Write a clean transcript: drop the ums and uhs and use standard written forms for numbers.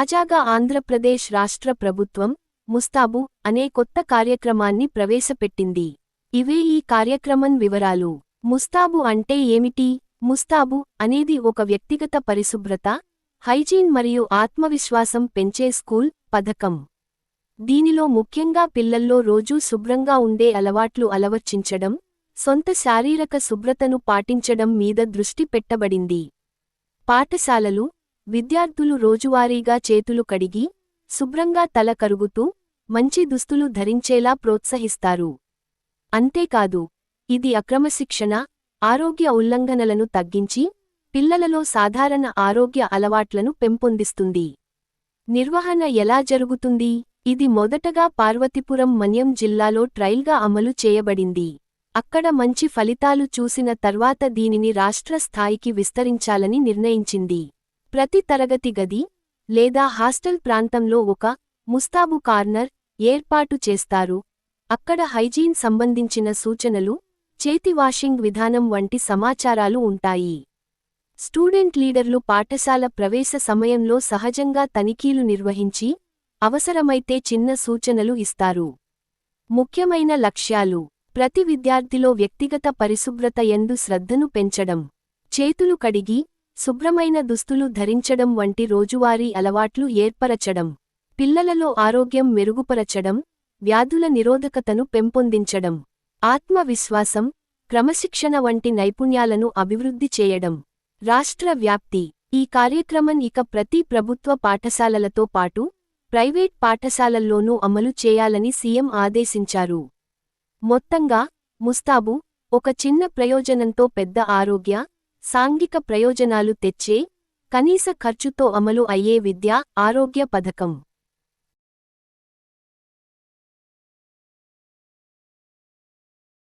తాజాగా ఆంధ్రప్రదేశ్ రాష్ట్ర ప్రభుత్వం ముస్తాబు అనే కొత్త కార్యక్రమాన్ని ప్రవేశపెట్టింది. ఇవే ఈ కార్యక్రమం వివరాలు. ముస్తాబు అంటే ఏమిటి? ముస్తాబు అనేది ఒక వ్యక్తిగత పరిశుభ్రత, హైజీన్ మరియు ఆత్మవిశ్వాసం పెంచే స్కూల్ పథకం. దీనిలో ముఖ్యంగా పిల్లల్లో రోజూ శుభ్రంగా ఉండే అలవాట్లు అలవర్చించడం, సొంత శారీరక శుభ్రతను పాటించడం మీద దృష్టి పెట్టబడింది. పాఠశాలలు, విద్యార్థులు రోజువారీగా చేతులు కడిగి, శుభ్రంగా తల కరుగుతూ, మంచి దుస్తులు ధరించేలా ప్రోత్సహిస్తారు. అంతేకాదు, ఇది అక్రమశిక్షణ, ఆరోగ్య ఉల్లంఘనలను తగ్గించి, పిల్లలలో సాధారణ ఆరోగ్య అలవాట్లను పెంపొందిస్తుంది. నిర్వహణ ఎలా జరుగుతుంది? ఇది మొదటగా పార్వతీపురం మన్యం జిల్లాలో ట్రయల్గా అమలు చేయబడింది. అక్కడ మంచి ఫలితాలు చూసిన తర్వాత దీనిని రాష్ట్ర స్థాయికి విస్తరించాలని నిర్ణయించింది. ప్రతి తరగతి గది లేదా హాస్టల్ ప్రాంతంలో ఒక ముస్తాబు కార్నర్ ఏర్పాటు చేస్తారు. అక్కడ హైజీన్ సంబంధించిన సూచనలు, చేతి వాషింగ్ విధానం వంటి సమాచారాలు ఉంటాయి. స్టూడెంట్ లీడర్లు పాఠశాల ప్రవేశ సమయంలో సహజంగా తనిఖీలు నిర్వహించి, అవసరమైతే చిన్న సూచనలు ఇస్తారు. ముఖ్యమైన లక్ష్యాలు: ప్రతి విద్యార్థిలో వ్యక్తిగత పరిశుభ్రత యందు శ్రద్ధను పెంచడం, చేతులు కడిగి, శుభ్రమైన దుస్తులు ధరించడం వంటి రోజువారీ అలవాట్లు ఏర్పరచడం, పిల్లలలో ఆరోగ్యం మెరుగుపరచడం, వ్యాధుల నిరోధకతను పెంపొందించడం, ఆత్మవిశ్వాసం, క్రమశిక్షణ వంటి నైపుణ్యాలను అభివృద్ధి చేయడం. రాష్ట్ర వ్యాప్తి: ఈ కార్యక్రమం ఇక ప్రతి ప్రభుత్వ పాఠశాలలతో పాటు ప్రైవేట్ పాఠశాలల్లోనూ అమలు చేయాలని సీఎం ఆదేశించారు. మొత్తంగా, ముస్తాబు ఒక చిన్న ప్రయోజనంతో పెద్ద ఆరోగ్య, సాంఘిక ప్రయోజనాలు తెచ్చే, కనీస ఖర్చుతో అమలు అయ్యే విద్యా, ఆరోగ్య పథకం.